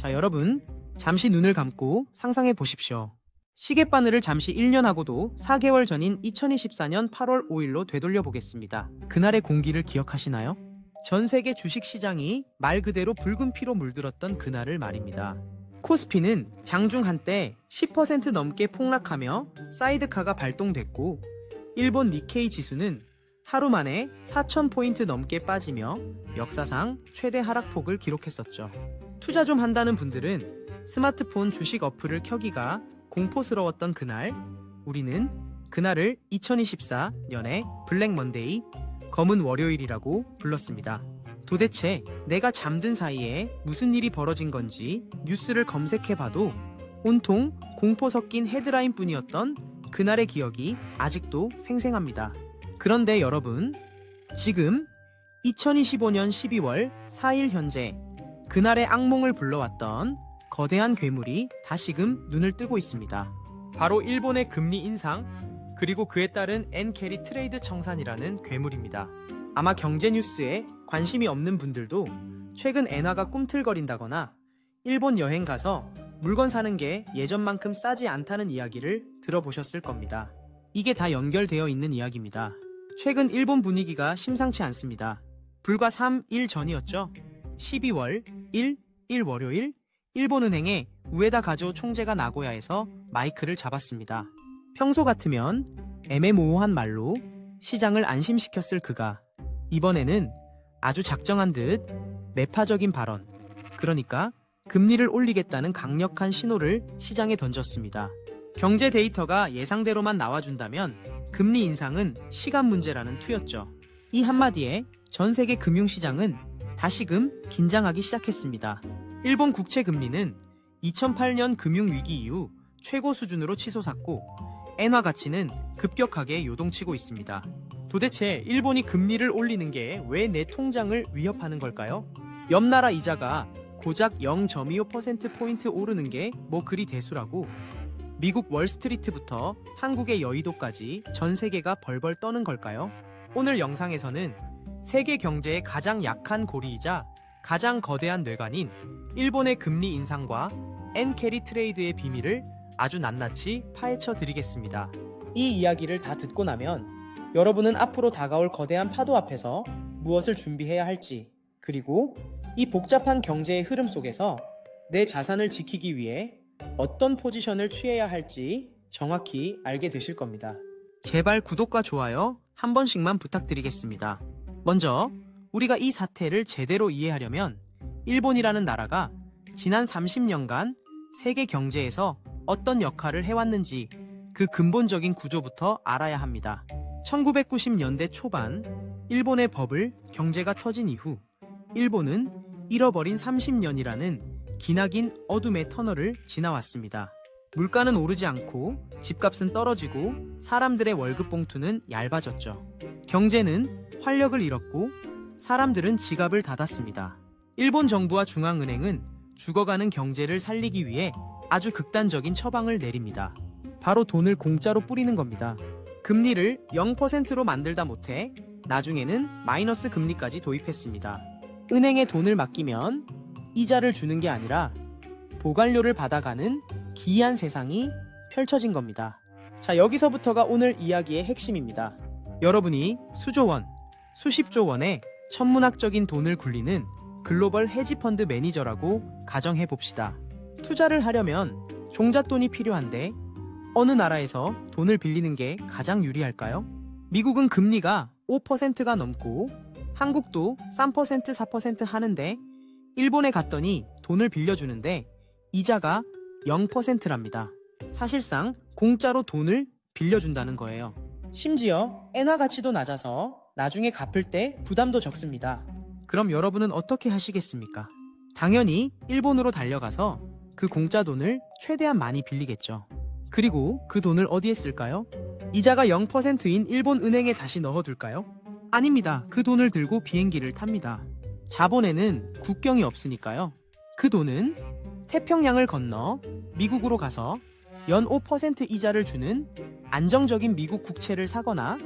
자, 여러분, 잠시 눈을 감고 상상해 보십시오. 시계바늘을 잠시 1년 하고도 4개월 전인 2024년 8월 5일로 되돌려 보겠습니다. 그날의 공기를 기억하시나요? 전 세계 주식시장이 말 그대로 붉은 피로 물들었던 그날을 말입니다. 코스피는 장중 한때 10% 넘게 폭락하며 사이드카가 발동됐고, 일본 니케이 지수는 하루 만에 4,000포인트 넘게 빠지며 역사상 최대 하락폭을 기록했었죠. 투자 좀 한다는 분들은 스마트폰 주식 어플을 켜기가 공포스러웠던 그날, 우리는 그날을 2024년의 블랙 먼데이, 검은 월요일이라고 불렀습니다. 도대체 내가 잠든 사이에 무슨 일이 벌어진 건지 뉴스를 검색해봐도 온통 공포 섞인 헤드라인 뿐이었던 그날의 기억이 아직도 생생합니다. 그런데 여러분, 지금 2025년 12월 4일 현재 그날의 악몽을 불러왔던 거대한 괴물이 다시금 눈을 뜨고 있습니다. 바로 일본의 금리 인상, 그리고 그에 따른 엔캐리 트레이드 청산이라는 괴물입니다. 아마 경제 뉴스에 관심이 없는 분들도 최근 엔화가 꿈틀거린다거나 일본 여행 가서 물건 사는 게 예전만큼 싸지 않다는 이야기를 들어보셨을 겁니다. 이게 다 연결되어 있는 이야기입니다. 최근 일본 분위기가 심상치 않습니다. 불과 3일 전이었죠. 12월 1일 월요일, 일본은행의 우에다 가조 총재가 나고야에서 마이크를 잡았습니다. 평소 같으면 애매모호한 말로 시장을 안심시켰을 그가 이번에는 아주 작정한 듯 매파적인 발언, 그러니까 금리를 올리겠다는 강력한 신호를 시장에 던졌습니다. 경제 데이터가 예상대로만 나와준다면 금리 인상은 시간 문제라는 투였죠. 이 한마디에 전 세계 금융시장은 다시금 긴장하기 시작했습니다. 일본 국채 금리는 2008년 금융위기 이후 최고 수준으로 치솟았고, 엔화 가치는 급격하게 요동치고 있습니다. 도대체 일본이 금리를 올리는 게 왜 내 통장을 위협하는 걸까요? 옆 나라 이자가 고작 0.25%포인트 오르는 게 뭐 그리 대수라고 미국 월스트리트부터 한국의 여의도까지 전 세계가 벌벌 떠는 걸까요? 오늘 영상에서는 세계 경제의 가장 약한 고리이자 가장 거대한 뇌관인 일본의 금리 인상과 엔캐리 트레이드의 비밀을 아주 낱낱이 파헤쳐 드리겠습니다. 이 이야기를 다 듣고 나면 여러분은 앞으로 다가올 거대한 파도 앞에서 무엇을 준비해야 할지, 그리고 이 복잡한 경제의 흐름 속에서 내 자산을 지키기 위해 어떤 포지션을 취해야 할지 정확히 알게 되실 겁니다. 제발 구독과 좋아요 한 번씩만 부탁드리겠습니다. 먼저 우리가 이 사태를 제대로 이해하려면 일본이라는 나라가 지난 30년간 세계 경제에서 어떤 역할을 해왔는지 그 근본적인 구조부터 알아야 합니다. 1990년대 초반 일본의 버블 경제가 터진 이후 일본은 잃어버린 30년이라는 기나긴 어둠의 터널을 지나왔습니다. 물가는 오르지 않고 집값은 떨어지고 사람들의 월급 봉투는 얇아졌죠. 경제는 활력을 잃었고 사람들은 지갑을 닫았습니다. 일본 정부와 중앙은행은 죽어가는 경제를 살리기 위해 아주 극단적인 처방을 내립니다. 바로 돈을 공짜로 뿌리는 겁니다. 금리를 0%로 만들다 못해 나중에는 마이너스 금리까지 도입했습니다. 은행에 돈을 맡기면 이자를 주는 게 아니라 보관료를 받아가는 기이한 세상이 펼쳐진 겁니다. 자, 여기서부터가 오늘 이야기의 핵심입니다. 여러분이 수조 원, 수십조 원의 천문학적인 돈을 굴리는 글로벌 헤지펀드 매니저라고 가정해 봅시다. 투자를 하려면 종잣돈이 필요한데 어느 나라에서 돈을 빌리는 게 가장 유리할까요? 미국은 금리가 5%가 넘고 한국도 3%, 4% 하는데 일본에 갔더니 돈을 빌려주는데 이자가 0%랍니다. 사실상 공짜로 돈을 빌려준다는 거예요. 심지어 엔화 가치도 낮아서 나중에 갚을 때 부담도 적습니다. 그럼 여러분은 어떻게 하시겠습니까? 당연히 일본으로 달려가서 그 공짜 돈을 최대한 많이 빌리겠죠. 그리고 그 돈을 어디에 쓸까요? 이자가 0%인 일본 은행에 다시 넣어둘까요? 아닙니다. 그 돈을 들고 비행기를 탑니다. 자본에는 국경이 없으니까요. 그 돈은 태평양을 건너 미국으로 가서 연 5% 이자를 주는 안정적인 미국 국채를 사거나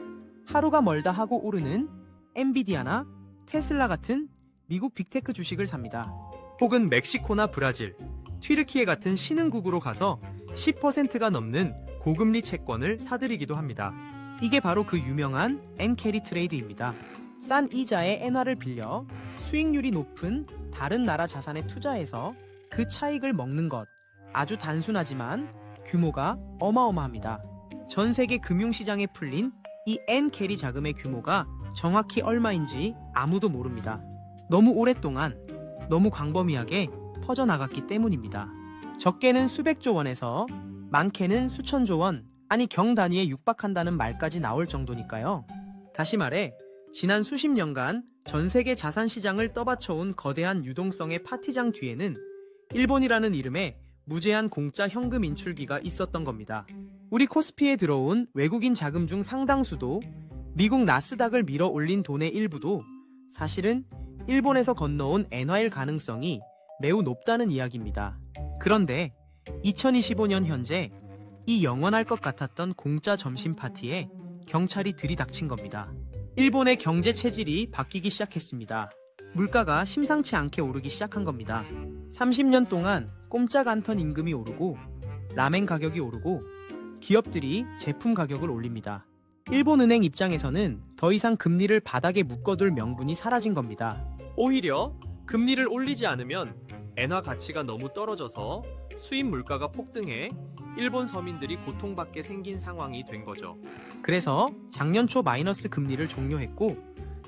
하루가 멀다 하고 오르는 엔비디아나 테슬라 같은 미국 빅테크 주식을 삽니다. 혹은 멕시코나 브라질, 튀르키예 같은 신흥국으로 가서 10%가 넘는 고금리 채권을 사들이기도 합니다. 이게 바로 그 유명한 엔캐리 트레이드입니다. 싼 이자에 엔화를 빌려 수익률이 높은 다른 나라 자산에 투자해서 그 차익을 먹는 것. 아주 단순하지만 규모가 어마어마합니다. 전 세계 금융시장에 풀린 이 엔캐리 자금의 규모가 정확히 얼마인지 아무도 모릅니다. 너무 오랫동안 너무 광범위하게 퍼져나갔기 때문입니다. 적게는 수백조 원에서 많게는 수천조 원, 아니 경 단위에 육박한다는 말까지 나올 정도니까요. 다시 말해 지난 수십 년간 전 세계 자산 시장을 떠받쳐온 거대한 유동성의 파티장 뒤에는 일본이라는 이름의 무제한 공짜 현금 인출기가 있었던 겁니다. 우리 코스피에 들어온 외국인 자금 중 상당수도 미국 나스닥을 밀어 올린 돈의 일부도 사실은 일본에서 건너온 엔화일 가능성이 매우 높다는 이야기입니다. 그런데 2025년 현재 이 영원할 것 같았던 공짜 점심 파티에 경찰이 들이닥친 겁니다. 일본의 경제 체질이 바뀌기 시작했습니다. 물가가 심상치 않게 오르기 시작한 겁니다. 30년 동안 꼼짝 않던 임금이 오르고 라멘 가격이 오르고 기업들이 제품 가격을 올립니다. 일본은행 입장에서는 더 이상 금리를 바닥에 묶어둘 명분이 사라진 겁니다. 오히려 금리를 올리지 않으면 엔화 가치가 너무 떨어져서 수입 물가가 폭등해 일본 서민들이 고통받게 생긴 상황이 된 거죠. 그래서 작년 초 마이너스 금리를 종료했고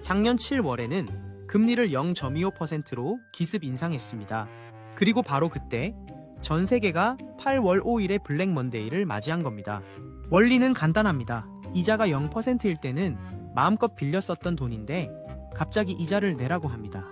작년 7월에는 금리를 0.25%로 기습 인상했습니다. 그리고 바로 그때 전 세계가 8월 5일의 블랙 먼데이를 맞이한 겁니다. 원리는 간단합니다. 이자가 0%일 때는 마음껏 빌려 썼던 돈인데 갑자기 이자를 내라고 합니다.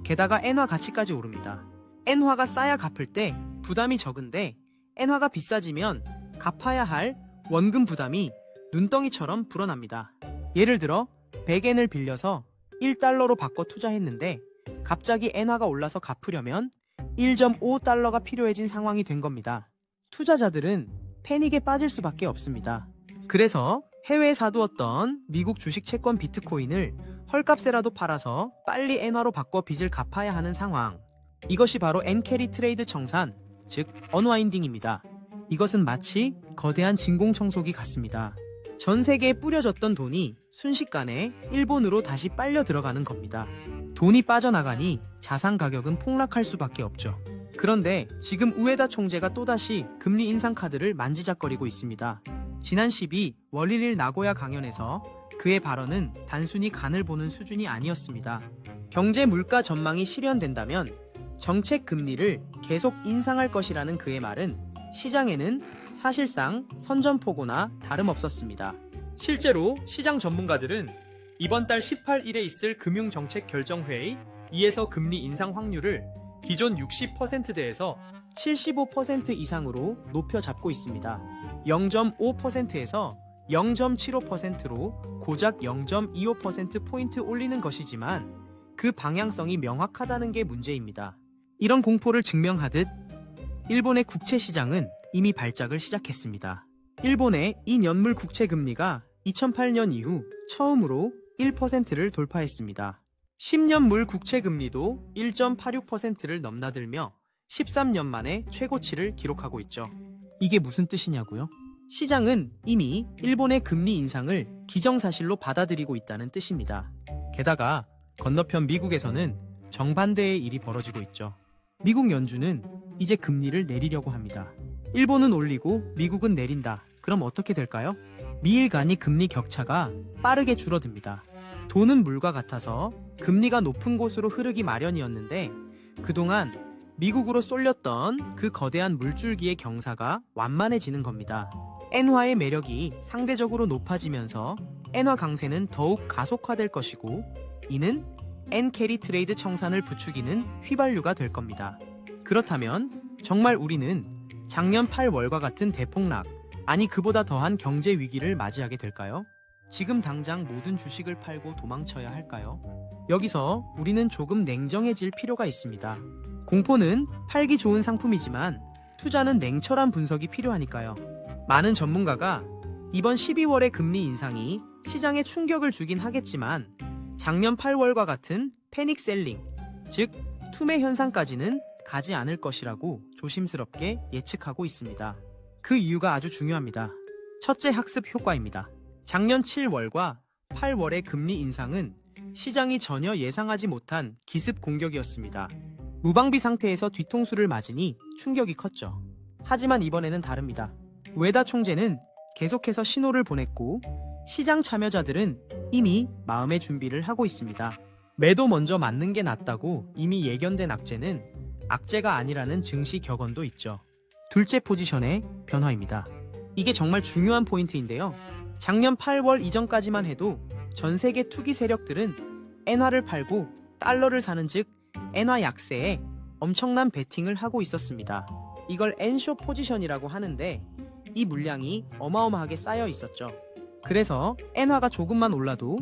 게다가 엔화 가치까지 오릅니다. 엔화가 싸야 갚을 때 부담이 적은데 엔화가 비싸지면 갚아야 할 원금 부담이 눈덩이처럼 불어납니다. 예를 들어 100엔을 빌려서 1달러로 바꿔 투자했는데 갑자기 엔화가 올라서 갚으려면 1.5달러가 필요해진 상황이 된 겁니다. 투자자들은 패닉에 빠질 수밖에 없습니다. 그래서 해외에 사두었던 미국 주식 채권 비트코인을 헐값에라도 팔아서 빨리 엔화로 바꿔 빚을 갚아야 하는 상황. 이것이 바로 엔캐리 트레이드 청산, 즉 언와인딩입니다. 이것은 마치 거대한 진공청소기 같습니다. 전 세계에 뿌려졌던 돈이 순식간에 일본으로 다시 빨려 들어가는 겁니다. 돈이 빠져나가니 자산 가격은 폭락할 수밖에 없죠. 그런데 지금 우에다 총재가 또다시 금리 인상 카드를 만지작거리고 있습니다. 지난 12 월일일 나고야 강연에서 그의 발언은 단순히 간을 보는 수준이 아니었습니다. 경제 물가 전망이 실현된다면 정책 금리를 계속 인상할 것이라는 그의 말은 시장에는 사실상 선전포고나 다름없었습니다. 실제로 시장 전문가들은 이번 달 18일에 있을 금융정책결정회의 2에서 금리 인상 확률을 기존 60%대에서 75% 이상으로 높여 잡고 있습니다. 0.5%에서 0.75%로 고작 0.25%포인트 올리는 것이지만 그 방향성이 명확하다는 게 문제입니다. 이런 공포를 증명하듯 일본의 국채 시장은 이미 발작을 시작했습니다. 일본의 이 년물 국채 금리가 2008년 이후 처음으로 1%를 돌파했습니다. 10년물 국채 금리도 1.86%를 넘나들며 13년 만에 최고치를 기록하고 있죠. 이게 무슨 뜻이냐고요? 시장은 이미 일본의 금리 인상을 기정사실로 받아들이고 있다는 뜻입니다. 게다가 건너편 미국에서는 정반대의 일이 벌어지고 있죠. 미국 연준은 이제 금리를 내리려고 합니다. 일본은 올리고 미국은 내린다. 그럼 어떻게 될까요? 미일 간의 금리 격차가 빠르게 줄어듭니다. 돈은 물과 같아서 금리가 높은 곳으로 흐르기 마련이었는데 그동안 미국으로 쏠렸던 그 거대한 물줄기의 경사가 완만해지는 겁니다. 엔화의 매력이 상대적으로 높아지면서 엔화 강세는 더욱 가속화될 것이고 이는 엔캐리 트레이드 청산을 부추기는 휘발유가 될 겁니다. 그렇다면 정말 우리는 작년 8월과 같은 대폭락, 아니 그보다 더한 경제 위기를 맞이하게 될까요? 지금 당장 모든 주식을 팔고 도망쳐야 할까요? 여기서 우리는 조금 냉정해질 필요가 있습니다. 공포는 팔기 좋은 상품이지만 투자는 냉철한 분석이 필요하니까요. 많은 전문가가 이번 12월의 금리 인상이 시장에 충격을 주긴 하겠지만 작년 8월과 같은 패닉 셀링, 즉 투매 현상까지는 가지 않을 것이라고 조심스럽게 예측하고 있습니다. 그 이유가 아주 중요합니다. 첫째, 학습 효과입니다. 작년 7월과 8월의 금리 인상은 시장이 전혀 예상하지 못한 기습 공격이었습니다. 무방비 상태에서 뒤통수를 맞으니 충격이 컸죠. 하지만 이번에는 다릅니다. 우에다 총재는 계속해서 신호를 보냈고 시장 참여자들은 이미 마음의 준비를 하고 있습니다. 매도 먼저 맞는 게 낫다고 이미 예견된 악재는 악재가 아니라는 증시 격언도 있죠. 둘째, 포지션의 변화입니다. 이게 정말 중요한 포인트인데요. 작년 8월 이전까지만 해도 전 세계 투기 세력들은 엔화를 팔고 달러를 사는 즉 엔화 약세에 엄청난 베팅을 하고 있었습니다. 이걸 엔쇼 포지션이라고 하는데 이 물량이 어마어마하게 쌓여 있었죠. 그래서 엔화가 조금만 올라도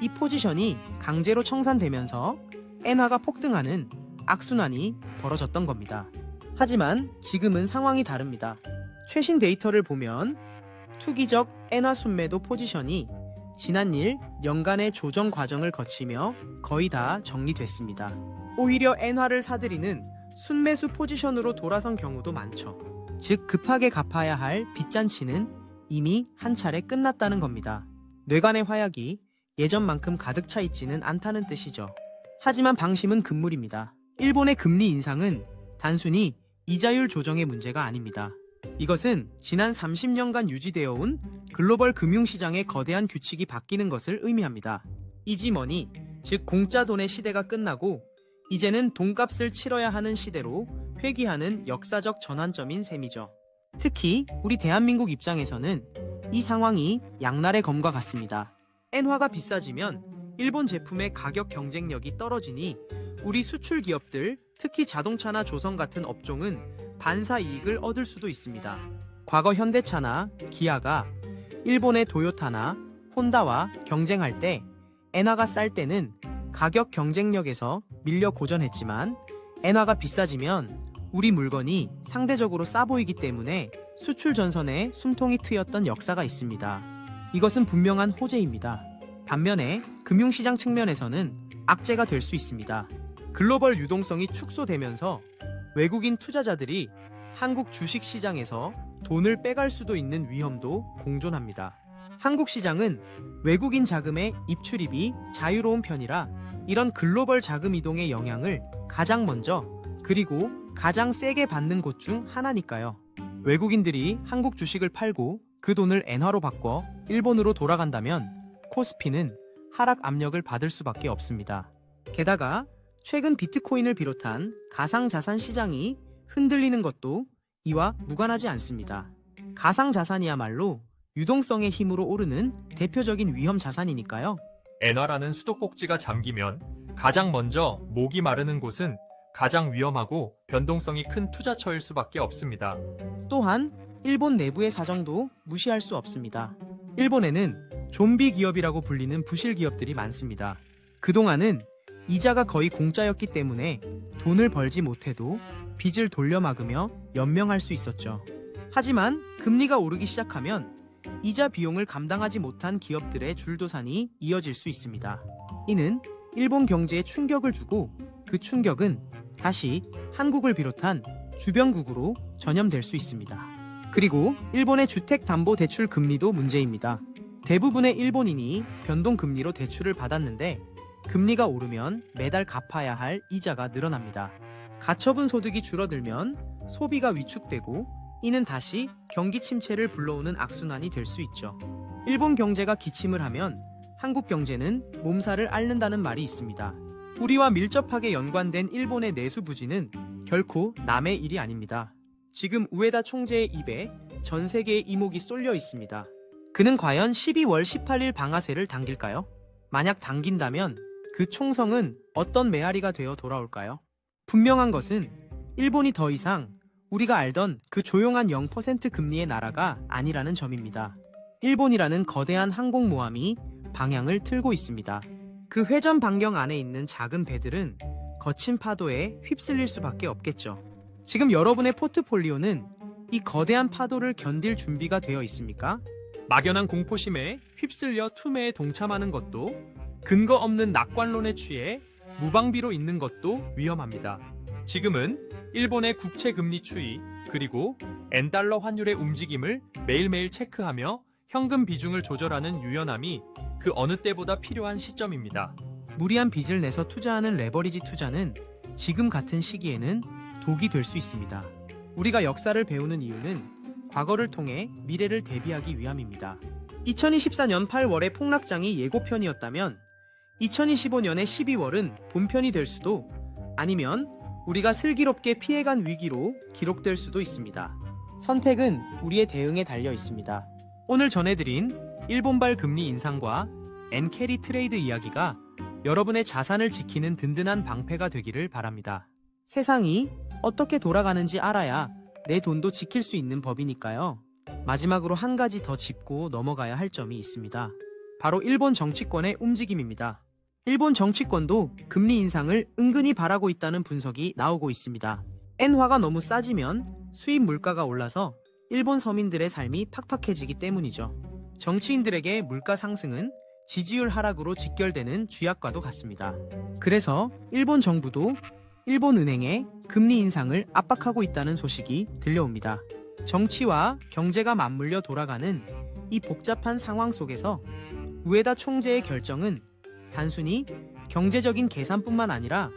이 포지션이 강제로 청산되면서 엔화가 폭등하는 악순환이 벌어졌던 겁니다. 하지만 지금은 상황이 다릅니다. 최신 데이터를 보면 투기적 엔화 순매도 포지션이 지난 1년간의 조정 과정을 거치며 거의 다 정리됐습니다. 오히려 엔화를 사들이는 순매수 포지션으로 돌아선 경우도 많죠. 즉 급하게 갚아야 할 빚잔치는 이미 한 차례 끝났다는 겁니다. 뇌관의 화약이 예전만큼 가득 차 있지는 않다는 뜻이죠. 하지만 방심은 금물입니다. 일본의 금리 인상은 단순히 이자율 조정의 문제가 아닙니다. 이것은 지난 30년간 유지되어 온 글로벌 금융시장의 거대한 규칙이 바뀌는 것을 의미합니다. 이지머니, 즉 공짜 돈의 시대가 끝나고 이제는 돈값을 치러야 하는 시대로 회귀하는 역사적 전환점인 셈이죠. 특히 우리 대한민국 입장에서는 이 상황이 양날의 검과 같습니다. 엔화가 비싸지면 일본 제품의 가격 경쟁력이 떨어지니 우리 수출 기업들, 특히 자동차나 조선 같은 업종은 반사 이익을 얻을 수도 있습니다. 과거 현대차나 기아가 일본의 도요타나 혼다와 경쟁할 때 엔화가 쌀 때는 가격 경쟁력에서 밀려 고전했지만 엔화가 비싸지면 우리 물건이 상대적으로 싸 보이기 때문에 수출 전선에 숨통이 트였던 역사가 있습니다. 이것은 분명한 호재입니다. 반면에 금융시장 측면에서는 악재가 될 수 있습니다. 글로벌 유동성이 축소되면서 외국인 투자자들이 한국 주식시장에서 돈을 빼갈 수도 있는 위험도 공존합니다. 한국 시장은 외국인 자금의 입출입이 자유로운 편이라 이런 글로벌 자금 이동의 영향을 가장 먼저 그리고 가장 세게 받는 곳 중 하나니까요. 외국인들이 한국 주식을 팔고 그 돈을 엔화로 바꿔 일본으로 돌아간다면 코스피는 하락 압력을 받을 수밖에 없습니다. 게다가 최근 비트코인을 비롯한 가상자산 시장이 흔들리는 것도 이와 무관하지 않습니다. 가상자산이야말로 유동성의 힘으로 오르는 대표적인 위험 자산이니까요. 엔화라는 수도꼭지가 잠기면 가장 먼저 목이 마르는 곳은 가장 위험하고 변동성이 큰 투자처일 수밖에 없습니다. 또한 일본 내부의 사정도 무시할 수 없습니다. 일본에는 좀비 기업이라고 불리는 부실 기업들이 많습니다. 그동안은 이자가 거의 공짜였기 때문에 돈을 벌지 못해도 빚을 돌려막으며 연명할 수 있었죠. 하지만 금리가 오르기 시작하면 이자 비용을 감당하지 못한 기업들의 줄도산이 이어질 수 있습니다. 이는 일본 경제에 충격을 주고 그 충격은 다시 한국을 비롯한 주변국으로 전염될 수 있습니다. 그리고 일본의 주택담보대출 금리도 문제입니다. 대부분의 일본인이 변동금리로 대출을 받았는데 금리가 오르면 매달 갚아야 할 이자가 늘어납니다. 가처분 소득이 줄어들면 소비가 위축되고 이는 다시 경기 침체를 불러오는 악순환이 될 수 있죠. 일본 경제가 기침을 하면 한국 경제는 몸살을 앓는다는 말이 있습니다. 우리와 밀접하게 연관된 일본의 내수 부진은 결코 남의 일이 아닙니다. 지금 우에다 총재의 입에 전 세계의 이목이 쏠려 있습니다. 그는 과연 12월 18일 방아쇠를 당길까요? 만약 당긴다면 그 총성은 어떤 메아리가 되어 돌아올까요? 분명한 것은 일본이 더 이상 우리가 알던 그 조용한 0% 금리의 나라가 아니라는 점입니다. 일본이라는 거대한 항공모함이 방향을 틀고 있습니다. 그 회전 반경 안에 있는 작은 배들은 거친 파도에 휩쓸릴 수밖에 없겠죠. 지금 여러분의 포트폴리오는 이 거대한 파도를 견딜 준비가 되어 있습니까? 막연한 공포심에 휩쓸려 투매에 동참하는 것도 근거 없는 낙관론에 취해 무방비로 있는 것도 위험합니다. 지금은 일본의 국채 금리 추이 그리고 엔달러 환율의 움직임을 매일매일 체크하며 현금 비중을 조절하는 유연함이 그 어느 때보다 필요한 시점입니다. 무리한 빚을 내서 투자하는 레버리지 투자는 지금 같은 시기에는 독이 될 수 있습니다. 우리가 역사를 배우는 이유는 과거를 통해 미래를 대비하기 위함입니다. 2024년 8월의 폭락장이 예고편이었다면 2025년의 12월은 본편이 될 수도, 아니면 우리가 슬기롭게 피해간 위기로 기록될 수도 있습니다. 선택은 우리의 대응에 달려 있습니다. 오늘 전해드린 일본발 금리 인상과 엔캐리 트레이드 이야기가 여러분의 자산을 지키는 든든한 방패가 되기를 바랍니다. 세상이 어떻게 돌아가는지 알아야 내 돈도 지킬 수 있는 법이니까요. 마지막으로 한 가지 더 짚고 넘어가야 할 점이 있습니다. 바로 일본 정치권의 움직임입니다. 일본 정치권도 금리 인상을 은근히 바라고 있다는 분석이 나오고 있습니다. 엔화가 너무 싸지면 수입 물가가 올라서 일본 서민들의 삶이 팍팍해지기 때문이죠. 정치인들에게 물가 상승은 지지율 하락으로 직결되는 쥐약과도 같습니다. 그래서 일본 정부도 일본 은행에 금리 인상을 압박하고 있다는 소식이 들려옵니다. 정치와 경제가 맞물려 돌아가는 이 복잡한 상황 속에서 우에다 총재의 결정은 단순히 경제적인 계산뿐만 아니라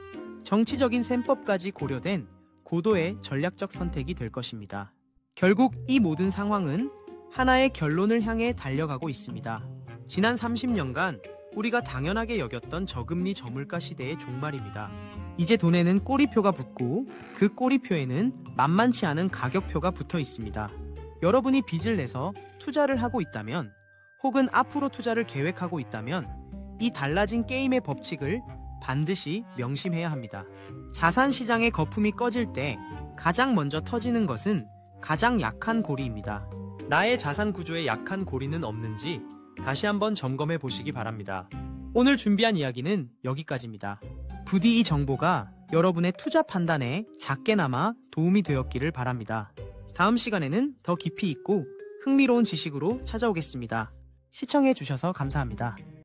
정치적인 셈법까지 고려된 고도의 전략적 선택이 될 것입니다. 결국 이 모든 상황은 하나의 결론을 향해 달려가고 있습니다. 지난 30년간 우리가 당연하게 여겼던 저금리 저물가 시대의 종말입니다. 이제 돈에는 꼬리표가 붙고 그 꼬리표에는 만만치 않은 가격표가 붙어 있습니다. 여러분이 빚을 내서 투자를 하고 있다면, 혹은 앞으로 투자를 계획하고 있다면 이 달라진 게임의 법칙을 반드시 명심해야 합니다. 자산 시장의 거품이 꺼질 때 가장 먼저 터지는 것은 가장 약한 고리입니다. 나의 자산 구조에 약한 고리는 없는지 다시 한번 점검해 보시기 바랍니다. 오늘 준비한 이야기는 여기까지입니다. 부디 이 정보가 여러분의 투자 판단에 작게나마 도움이 되었기를 바랍니다. 다음 시간에는 더 깊이 있고 흥미로운 지식으로 찾아오겠습니다. 시청해 주셔서 감사합니다.